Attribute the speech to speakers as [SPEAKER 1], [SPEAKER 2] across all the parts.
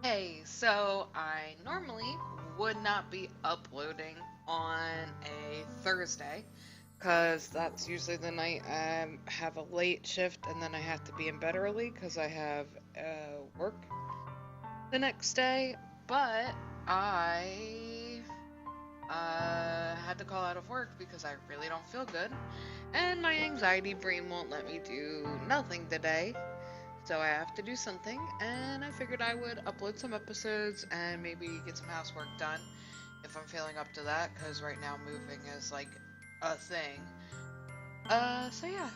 [SPEAKER 1] Hey, so I normally would not be uploading on a Thursday because that's usually the night I have a late shift and then I have to be in bed early because I have work the next day. But I had to call out of work because I really don't feel good and my anxiety brain won't let me do nothing today. So I have to do something, and I figured I would upload some episodes and maybe get some housework done if I'm feeling up to that, because right now moving is like a thing. So yeah,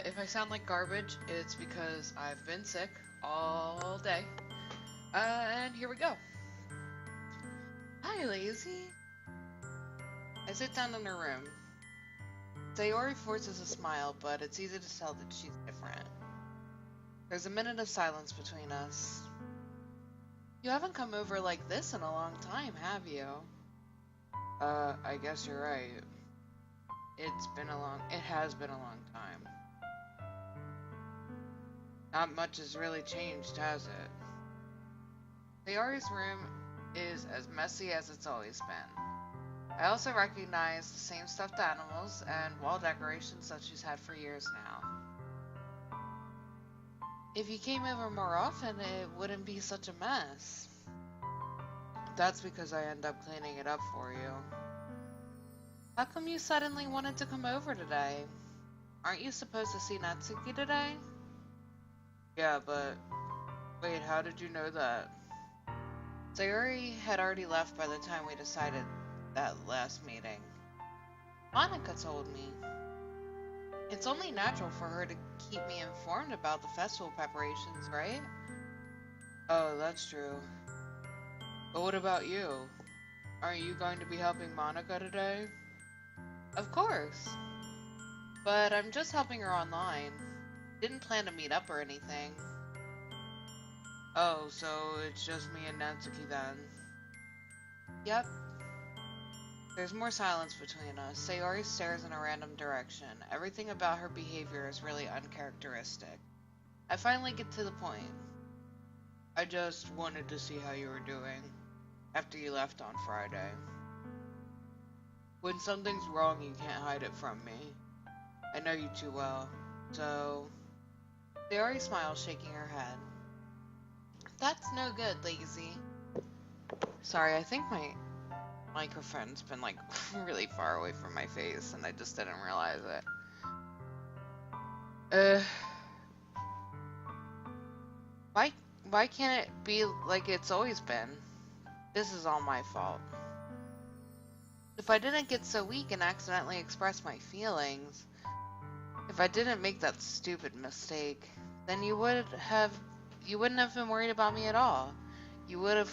[SPEAKER 1] if I sound like garbage, it's because I've been sick all day. And here we go. Hi, Lazy. I sit down in her room. Sayori forces a smile, but it's easy to tell that she's different. There's a minute of silence between us. You haven't come over like this in a long time, have you? I guess you're right. It has been a long time. Not much has really changed, has it? Sayori's room is as messy as it's always been. I also recognize the same stuffed animals and wall decorations that she's had for years now. If you came over more often, it wouldn't be such a mess. That's because I end up cleaning it up for you. How come you suddenly wanted to come over today? Aren't you supposed to see Natsuki today? Yeah, but wait, how did you know that? Sayori had already left by the time we decided that last meeting. Monica told me. It's only natural for her to keep me informed about the festival preparations, right? Oh, that's true. But what about you? Aren't you going to be helping Monica today? Of course. But I'm just helping her online. Didn't plan to meet up or anything. Oh, so it's just me and Natsuki then? Yep. There's more silence between us. Sayori stares in a random direction. Everything about her behavior is really uncharacteristic. I finally get to the point. I just wanted to see how you were doing after you left on Friday. When something's wrong, you can't hide it from me. I know you too well. So... Sayori smiles, shaking her head. That's no good, Lazy. Sorry, I think my microphone's been like really far away from my face and I just didn't realize it. Why can't it be like it's always been? This is all my fault. If I didn't get so weak and accidentally express my feelings, if I didn't make that stupid mistake, then you wouldn't have been worried about me at all. You wouldn't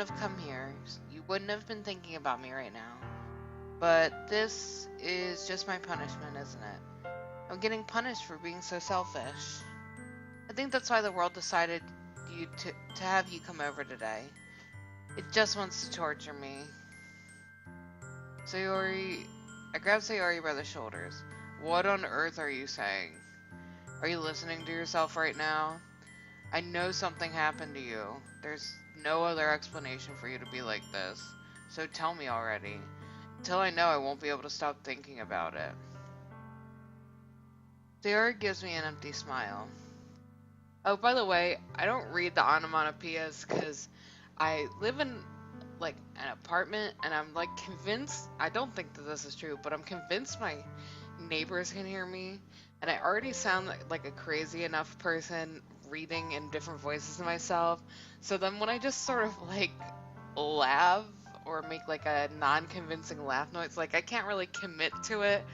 [SPEAKER 1] have come here. You wouldn't have been thinking about me right now. But this is just my punishment, isn't it? I'm getting punished for being so selfish. I think that's why the world decided to have you come over today. It just wants to torture me. Sayori... I grab Sayori by the shoulders. What on earth are you saying? Are you listening to yourself right now? I know something happened to you. There's no other explanation for you to be like this. So tell me already. Until I know, I won't be able to stop thinking about it. Sayori gives me an empty smile. Oh, by the way, I don't read the onomatopoeias because I live in like an apartment and I'm like convinced, I don't think that this is true, but I'm convinced my neighbors can hear me and I already sound like a crazy enough person reading in different voices to myself. So then when I just sort of like laugh or make like a non-convincing laugh noise, like I can't really commit to it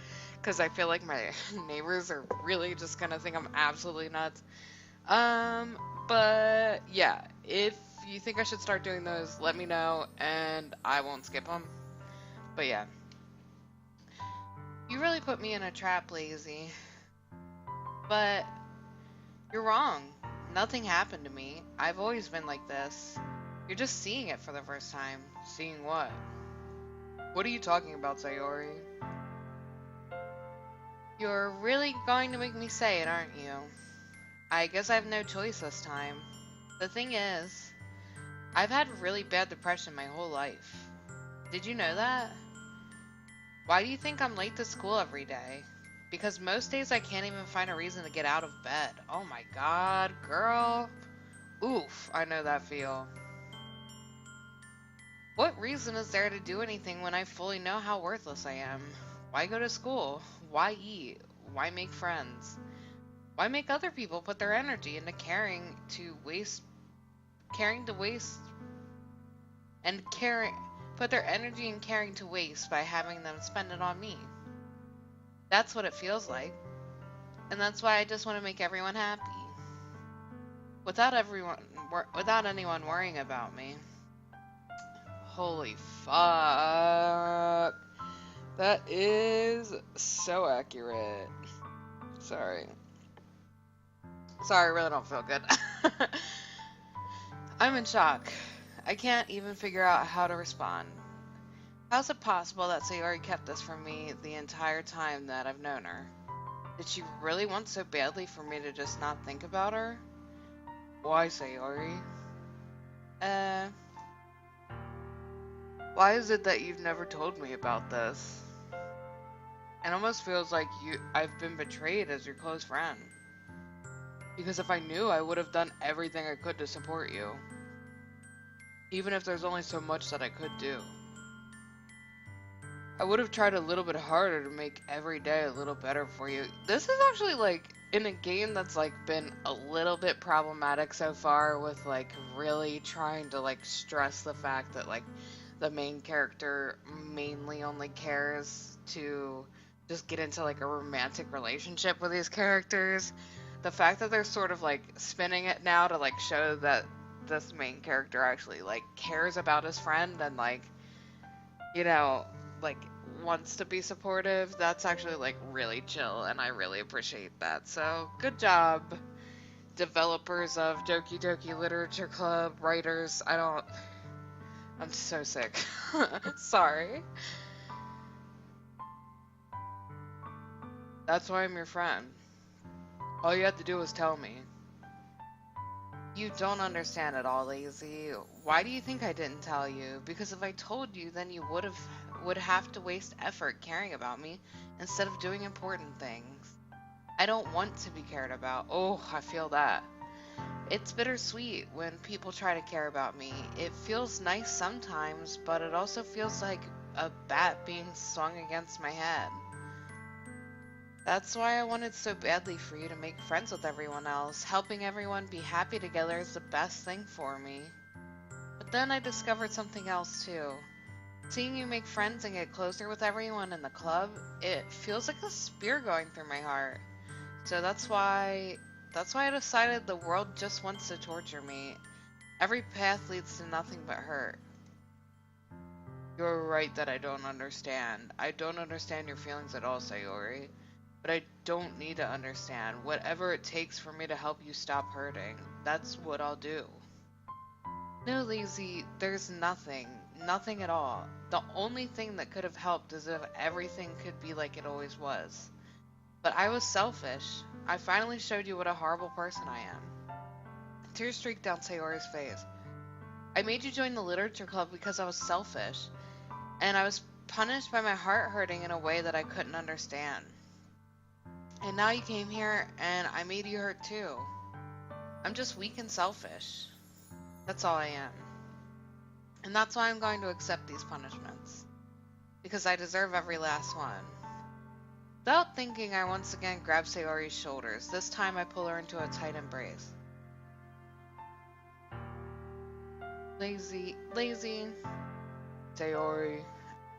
[SPEAKER 1] because I feel like my neighbors are really just gonna think I'm absolutely nuts. But yeah, if you think I should start doing those, let me know and I won't skip them. But yeah. You really put me in a trap, Lazy. But you're wrong. Nothing happened to me. I've always been like this. You're just seeing it for the first time. Seeing what? What are you talking about, Sayori? You're really going to make me say it, aren't you? I guess I have no choice this time. The thing is, I've had really bad depression my whole life. Did you know that? Why do you think I'm late to school every day? Because most days I can't even find a reason to get out of bed. Oh my god, girl. Oof, I know that feel. What reason is there to do anything when I fully know how worthless I am? Why go to school? Why eat? Why make friends? Why make other people put their energy into caring to waste, and put their energy in caring to waste by having them spend it on me? That's what it feels like. And that's why I just want to make everyone happy. Without anyone worrying about me. Holy fuck. That is so accurate. Sorry. I really don't feel good. I'm in shock. I can't even figure out how to respond. How's it possible that Sayori kept this from me the entire time that I've known her? Did she really want so badly for me to just not think about her? Why, Sayori? Why is it that you've never told me about this? It almost feels like I've been betrayed as your close friend. Because if I knew, I would have done everything I could to support you. Even if there's only so much that I could do. I would have tried a little bit harder to make every day a little better for you. This is actually like in a game that's like been a little bit problematic so far, with like really trying to like stress the fact that like the main character mainly only cares to just get into like a romantic relationship with these characters. The fact that they're sort of like spinning it now to like show that this main character actually like cares about his friend and like, you know, like wants to be supportive, that's actually like really chill, and I really appreciate that. So good job, developers of Doki Doki Literature Club, writers. I'm so sick. Sorry. That's why I'm your friend. All you have to do is tell me. You don't understand at all, Lazy. Why do you think I didn't tell you? Because if I told you, then you would have to waste effort caring about me instead of doing important things. I don't want to be cared about. Oh, I feel that. It's bittersweet when people try to care about me. It feels nice sometimes, but it also feels like a bat being swung against my head. That's why I wanted so badly for you to make friends with everyone else. Helping everyone be happy together is the best thing for me. But then I discovered something else too. Seeing you make friends and get closer with everyone in the club, it feels like a spear going through my heart. So that's why I decided the world just wants to torture me. Every path leads to nothing but hurt. You're right that I don't understand. I don't understand your feelings at all, Sayori. But I don't need to understand. Whatever it takes for me to help you stop hurting, that's what I'll do. No, Lazy, there's nothing. Nothing at all. The only thing that could have helped is if everything could be like it always was. But I was selfish. I finally showed you what a horrible person I am. Tears streaked down Sayori's face. I made you join the literature club because I was selfish. And I was punished by my heart hurting in a way that I couldn't understand. And now you came here, and I made you hurt too. I'm just weak and selfish. That's all I am. And that's why I'm going to accept these punishments. Because I deserve every last one. Without thinking, I once again grab Sayori's shoulders. This time I pull her into a tight embrace. Lazy. Sayori.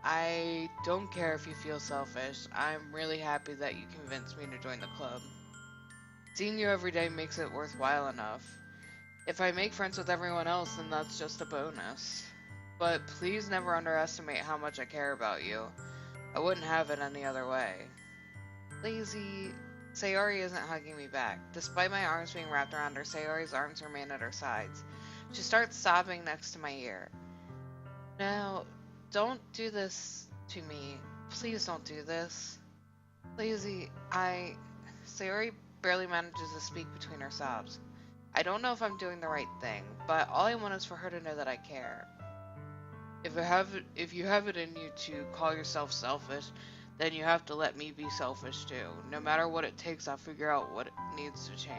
[SPEAKER 1] I don't care if you feel selfish. I'm really happy that you convinced me to join the club. Seeing you every day makes it worthwhile enough. If I make friends with everyone else, then that's just a bonus. But please never underestimate how much I care about you. I wouldn't have it any other way. Lazy. Sayori isn't hugging me back. Despite my arms being wrapped around her, Sayori's arms remain at her sides. She starts sobbing next to my ear. No. Don't do this to me. Please don't do this. Lazy, Sayori barely manages to speak between her sobs. I don't know if I'm doing the right thing, but all I want is for her to know that I care. If you have it in you to call yourself selfish, then you have to let me be selfish too. No matter what it takes, I'll figure out what needs to change.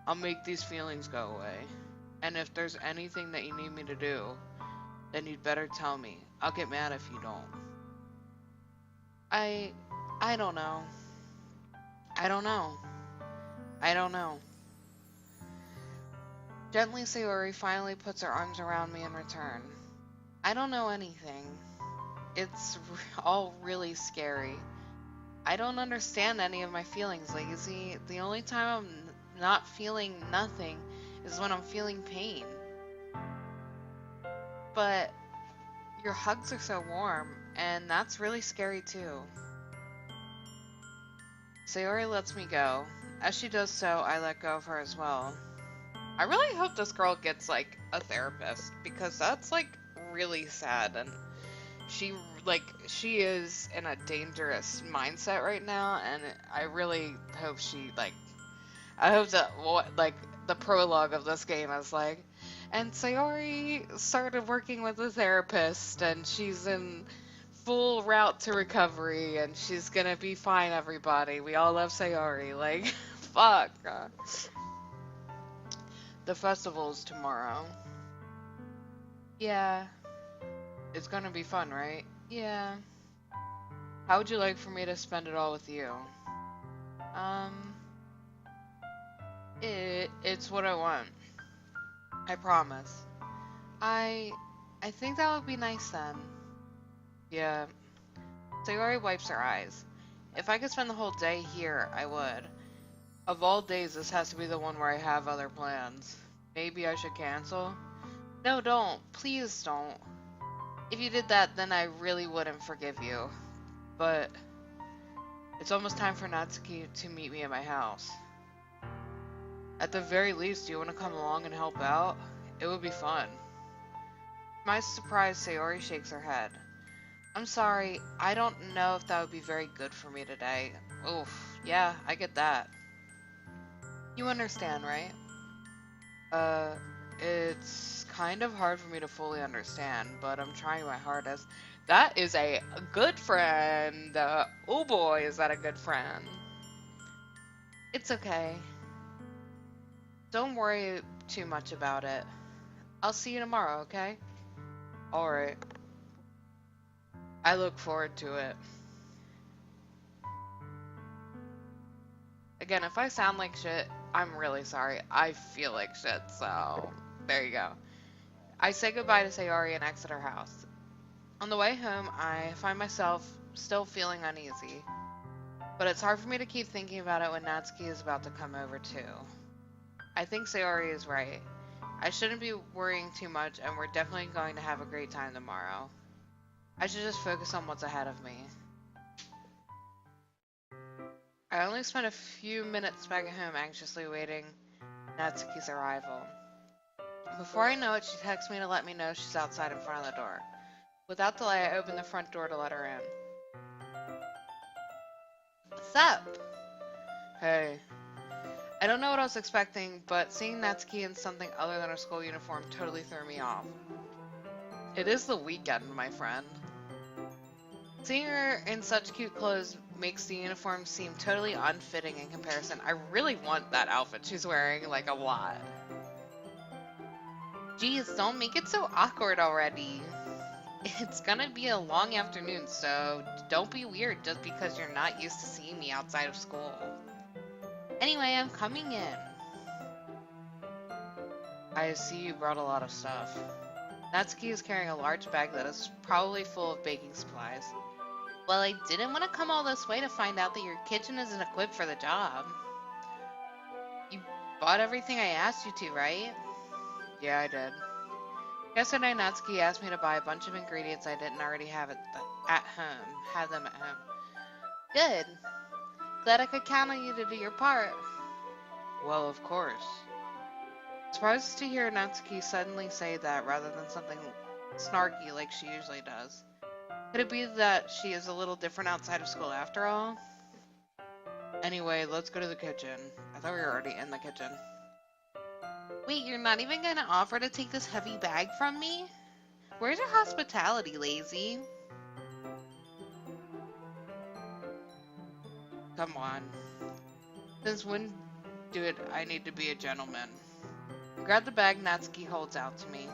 [SPEAKER 1] I'll make these feelings go away. And if there's anything that you need me to do, then you'd better tell me. I'll get mad if you don't. I don't know. I don't know. I don't know. Gently, Sayori finally puts her arms around me in return. I don't know anything. It's all really scary. I don't understand any of my feelings, Lazy. The only time I'm not feeling nothing is when I'm feeling pain. But your hugs are so warm, and that's really scary too. Sayori lets me go. As she does so, I let go of her as well. I really hope this girl gets, like, a therapist, because that's, like, really sad, and she is in a dangerous mindset right now, and I really hope she, like, I hope that, like, the prologue of this game is, like, and Sayori started working with a therapist, and she's in full route to recovery, and she's gonna be fine, everybody. We all love Sayori, like, fuck. The festival's tomorrow. Yeah. It's gonna be fun, right? Yeah. How would you like for me to spend it all with you? It's what I want. I promise. I think that would be nice then. Yeah. Sayori wipes her eyes. If I could spend the whole day here, I would. Of all days, this has to be the one where I have other plans. Maybe I should cancel? No, don't. Please don't. If you did that, then I really wouldn't forgive you. But it's almost time for Natsuki to meet me at my house. At the very least, do you want to come along and help out? It would be fun. To my surprise, Sayori shakes her head. I'm sorry, I don't know if that would be very good for me today. Oof, yeah, I get that. You understand, right? It's kind of hard for me to fully understand, but I'm trying my hardest. That is a good friend! Oh boy, is that a good friend. It's okay. Don't worry too much about it. I'll see you tomorrow, okay? Alright. I look forward to it. Again, if I sound like shit, I'm really sorry. I feel like shit, so there you go. I say goodbye to Sayori and exit her house. On the way home, I find myself still feeling uneasy. But it's hard for me to keep thinking about it when Natsuki is about to come over too. I think Sayori is right. I shouldn't be worrying too much, and we're definitely going to have a great time tomorrow. I should just focus on what's ahead of me. I only spent a few minutes back at home anxiously awaiting Natsuki's arrival. Before I know it, she texts me to let me know she's outside in front of the door. Without delay, I open the front door to let her in. What's up? Hey. I don't know what I was expecting, but seeing Natsuki in something other than her school uniform totally threw me off. It is the weekend, my friend. Seeing her in such cute clothes makes the uniform seem totally unfitting in comparison. I really want that outfit she's wearing, like, a lot. Geez, don't make it so awkward already. It's gonna be a long afternoon, so don't be weird just because you're not used to seeing me outside of school. Anyway, I'm coming in. I see you brought a lot of stuff. Natsuki is carrying a large bag that is probably full of baking supplies. Well, I didn't want to come all this way to find out that your kitchen isn't equipped for the job. You bought everything I asked you to, right? Yeah, I did. Yesterday, Natsuki asked me to buy a bunch of ingredients I didn't already have at home. Have them at home. Good. Glad I could count on you to do your part. Well, of course. Surprised to hear Natsuki suddenly say that rather than something snarky like she usually does. Could it be that she is a little different outside of school after all? Anyway, let's go to the kitchen. I thought we were already in the kitchen. Wait, you're not even gonna offer to take this heavy bag from me? Where's your hospitality, lazy? Come on. Since when do I need to be a gentleman? Grab the bag Natsuki holds out to me.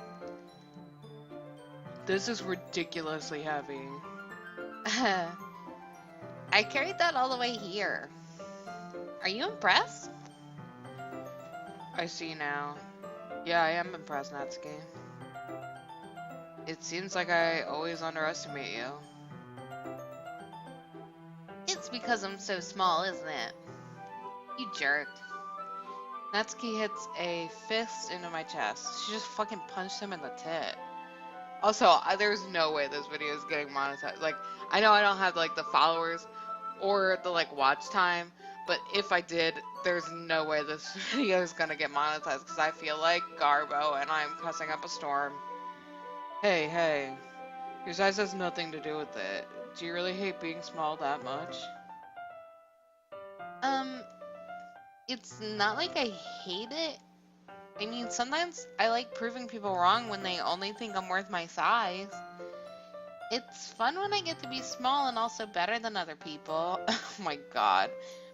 [SPEAKER 1] This is ridiculously heavy. I carried that all the way here. Are you impressed? I see now. Yeah, I am impressed, Natsuki. It seems like I always underestimate you. It's because I'm so small, isn't it? You jerk. Natsuki hits a fist into my chest. She just fucking punched him in the tit. Also, there's no way this video is getting monetized. Like, I know I don't have, like, the followers or the, like, watch time, but if I did, there's no way this video is gonna get monetized because I feel like Garbo and I'm cussing up a storm. Hey, your size has nothing to do with it. Do you really hate being small that much? It's not like I hate it. I mean, sometimes I like proving people wrong when they only think I'm worth my size. It's fun when I get to be small and also better than other people. Oh my god.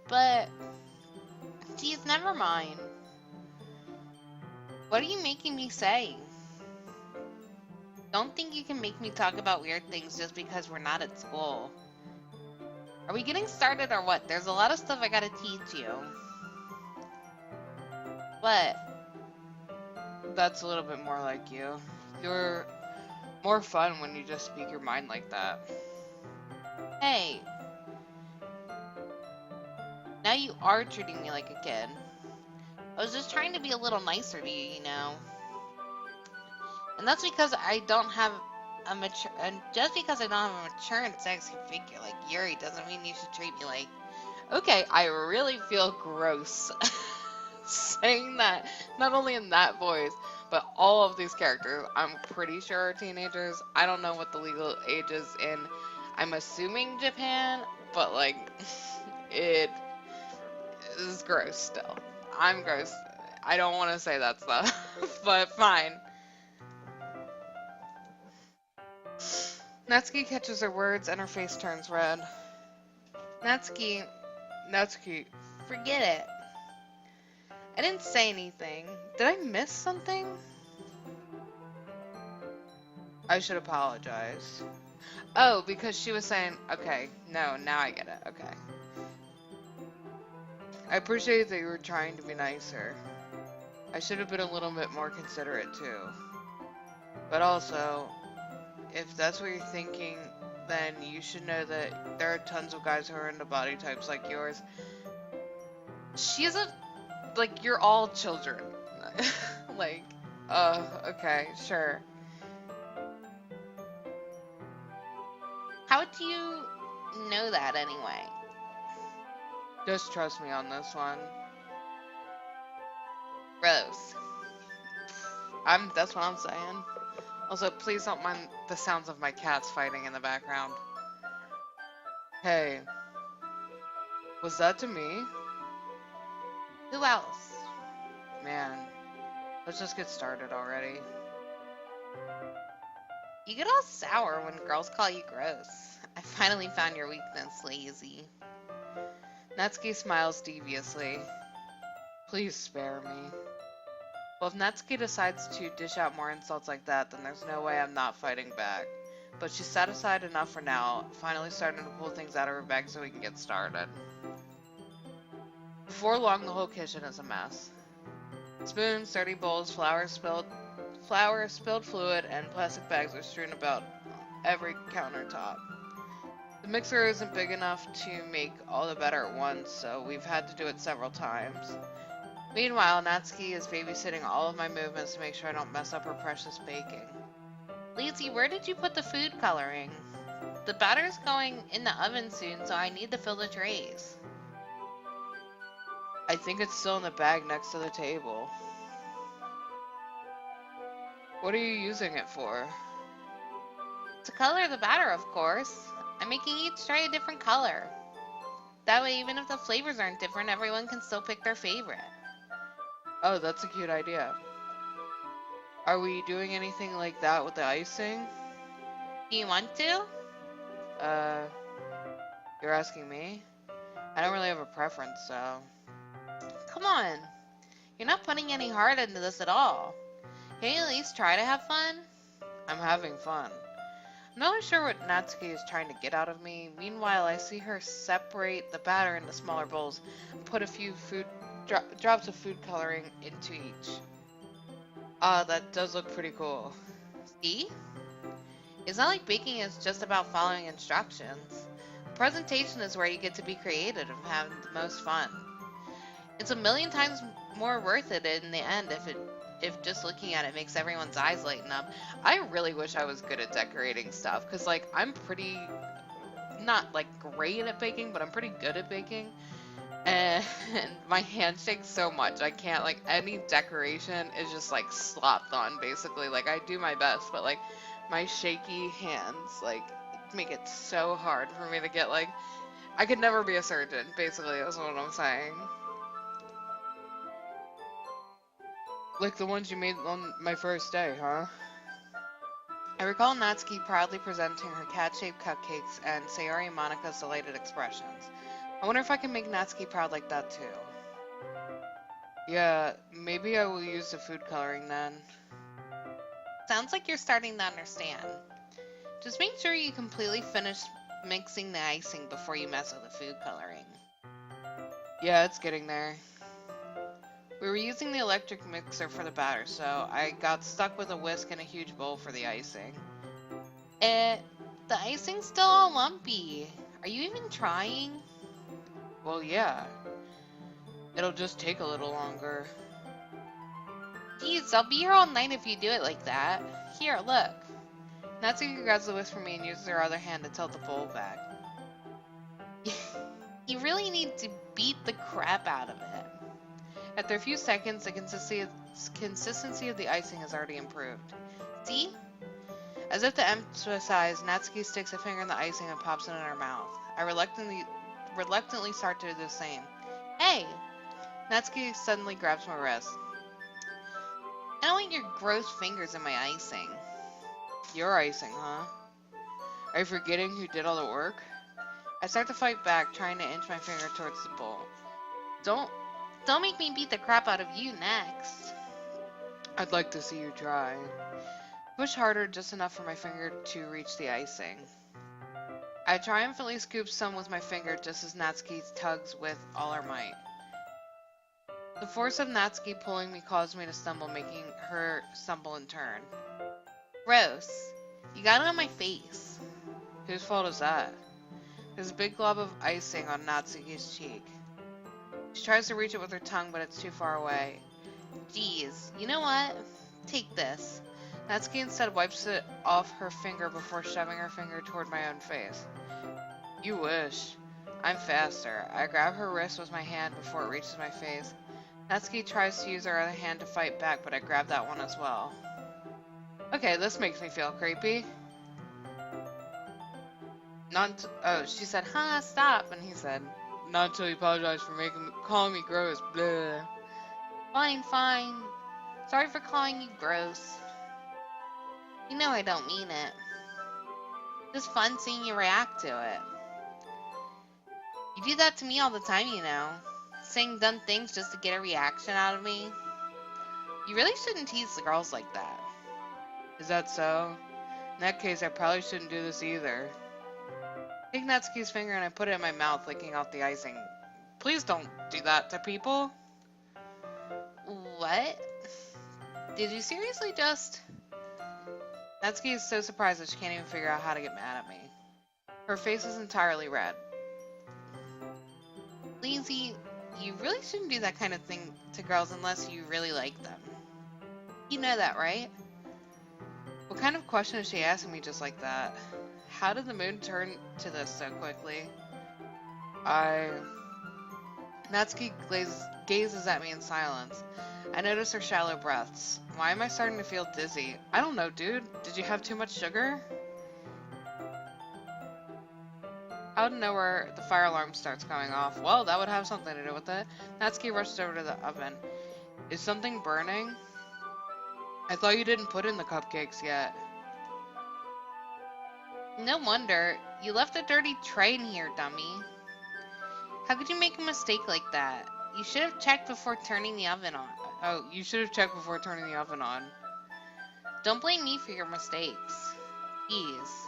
[SPEAKER 1] But, geez, never mind. What are you making me say? Don't think you can make me talk about weird things just because we're not at school. Are we getting started or what? There's a lot of stuff I gotta teach you. What? That's a little bit more like you. You're more fun when you just speak your mind like that. Hey. Now you are treating me like a kid. I was just trying to be a little nicer to you, you know. And that's because I don't have a mature, and just because I don't have a mature and sexy figure like Yuri doesn't mean you should treat me like. Okay, I really feel gross saying that, not only in that voice, but all of these characters, I'm pretty sure are teenagers. I don't know what the legal age is in, I'm assuming Japan, but like, it is gross still. I'm gross. I don't want to say that stuff, but fine. Natsuki catches her words and her face turns red. Natsuki, forget it. I didn't say anything. Did I miss something? I should apologize. Oh, because she was saying, okay, no, now I get it, okay. I appreciate that you were trying to be nicer. I should have been a little bit more considerate too. But also, if that's what you're thinking, then you should know that there are tons of guys who are into body types like yours. She isn't, like, you're all children. Like, okay, sure. How do you know that anyway? Just trust me on this one. Gross. That's what I'm saying. Also, please don't mind the sounds of my cats fighting in the background. Hey. Was that to me? Who else? Man. Let's just get started already. You get all sour when girls call you gross. I finally found your weakness, lazy. Natsuki smiles deviously. Please spare me. Well, if Natsuki decides to dish out more insults like that, then there's no way I'm not fighting back. But she's satisfied enough for now, finally starting to pull things out of her bag so we can get started. Before long, the whole kitchen is a mess. Spoons, dirty bowls, flour, spilled fluid, and plastic bags are strewn about every countertop. The mixer isn't big enough to make all the batter at once, so we've had to do it several times. Meanwhile, Natsuki is babysitting all of my movements to make sure I don't mess up her precious baking. Lazy, where did you put the food coloring? The batter's going in the oven soon, so I need to fill the trays. I think it's still in the bag next to the table. What are you using it for? To color the batter, of course. I'm making each tray a different color. That way, even if the flavors aren't different, everyone can still pick their favorite. Oh, that's a cute idea. Are we doing anything like that with the icing?
[SPEAKER 2] Do you want to?
[SPEAKER 1] Uh, you're asking me? I don't really have a preference, so...
[SPEAKER 2] Come on. You're not putting any heart into this at all. Can you at least try to have fun?
[SPEAKER 1] I'm having fun. I'm not really sure what Natsuki is trying to get out of me. Meanwhile, I see her separate the batter into smaller bowls and put a few drops of food coloring into each. Ah, that does look pretty cool.
[SPEAKER 2] See? It's not like baking is just about following instructions. Presentation is where you get to be creative and have the most fun. It's a million times more worth it in the end if just looking at it makes everyone's eyes lighten up.
[SPEAKER 1] I really wish I was good at decorating stuff, because, like, I'm pretty, not, like, great at baking, but I'm pretty good at baking. And my hand shakes so much, I can't, like, any decoration is just, like, slopped on, basically. Like, I do my best, but, like, my shaky hands, like, make it so hard for me to get, like, I could never be a surgeon, basically, that's what I'm saying. Like the ones you made on my first day, huh? I recall Natsuki proudly presenting her cat-shaped cupcakes and Sayori and Monika's delighted expressions. I wonder if I can make Natsuki proud like that too. Yeah, maybe I will use the food coloring then.
[SPEAKER 2] Sounds like you're starting to understand. Just make sure you completely finish mixing the icing before you mess with the food coloring.
[SPEAKER 1] Yeah, it's getting there. We were using the electric mixer for the batter, so I got stuck with a whisk and a huge bowl for the icing.
[SPEAKER 2] The icing's still all lumpy. Are you even trying?
[SPEAKER 1] Well, yeah. It'll just take a little longer.
[SPEAKER 2] Geez, I'll be here all night if you do it like that. Here, look.
[SPEAKER 1] Natsuki grabs the whisk from me and uses her other hand to tilt the bowl back.
[SPEAKER 2] You really need to beat the crap out of it.
[SPEAKER 1] After a few seconds, the consistency of the icing has already improved.
[SPEAKER 2] See?
[SPEAKER 1] As if to emphasize, Natsuki sticks a finger in the icing and pops it in her mouth. I reluctantly start to do the same.
[SPEAKER 2] Hey!
[SPEAKER 1] Natsuki suddenly grabs my wrist.
[SPEAKER 2] I don't want your gross fingers in my icing.
[SPEAKER 1] Your icing, huh? Are you forgetting who did all the work? I start to fight back, trying to inch my finger towards the bowl.
[SPEAKER 2] Don't make me beat the crap out of you next.
[SPEAKER 1] I'd like to see you try. Push harder, just enough for my finger to reach the icing. I triumphantly scoop some with my finger just as Natsuki tugs with all her might. The force of Natsuki pulling me caused me to stumble, making her stumble in turn.
[SPEAKER 2] Gross. You got it on my face.
[SPEAKER 1] Whose fault is that? There's a big glob of icing on Natsuki's cheek. She tries to reach it with her tongue, but it's too far away.
[SPEAKER 2] Geez, you know what? Take this.
[SPEAKER 1] Natsuki instead wipes it off her finger before shoving her finger toward my own face. You wish. I'm faster. I grab her wrist with my hand before it reaches my face. Natsuki tries to use her other hand to fight back, but I grab that one as well. Okay, this makes me feel creepy. She said, "Huh, stop," and he said, "Not until you apologize for calling me gross." Blah.
[SPEAKER 2] Fine. Sorry for calling you gross. You know I don't mean it. Just fun seeing you react to it. You do that to me all the time, you know. Saying dumb things just to get a reaction out of me. You really shouldn't tease the girls like that.
[SPEAKER 1] Is that so? In that case, I probably shouldn't do this either. I take Natsuki's finger and I put it in my mouth, licking off the icing. Please don't do that to people.
[SPEAKER 2] What? Did you seriously just...
[SPEAKER 1] Natsuki is so surprised that she can't even figure out how to get mad at me. Her face is entirely red.
[SPEAKER 2] Lindsay, you really shouldn't do that kind of thing to girls unless you really like them. You know that, right?
[SPEAKER 1] What kind of question is she asking me just like that? How did the mood turn to this so quickly? Natsuki gazes at me in silence. I notice her shallow breaths. Why am I starting to feel dizzy? I don't know, dude. Did you have too much sugar? Out of nowhere, the fire alarm starts going off. Well, that would have something to do with it. Natsuki rushes over to the oven. Is something burning? I thought you didn't put in the cupcakes yet.
[SPEAKER 2] No wonder. You left a dirty tray in here, dummy. How could you make a mistake like that? You should have checked before turning the oven on.
[SPEAKER 1] Oh, you should have checked before turning the oven on.
[SPEAKER 2] Don't blame me for your mistakes. Ease.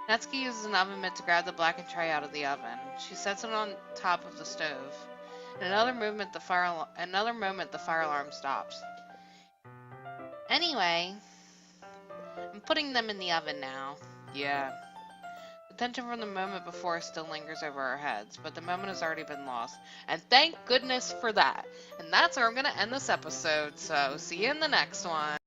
[SPEAKER 2] Natsuki uses an oven mitt to grab the blackened tray out of the oven. She sets it on top of the stove. In another moment, the fire alarm stops. Anyway, I'm putting them in the oven now.
[SPEAKER 1] Yeah.
[SPEAKER 2] The tension from the moment before still lingers over our heads, but the moment has already been lost. And thank goodness for that. And that's where I'm going to end this episode, so see you in the next one.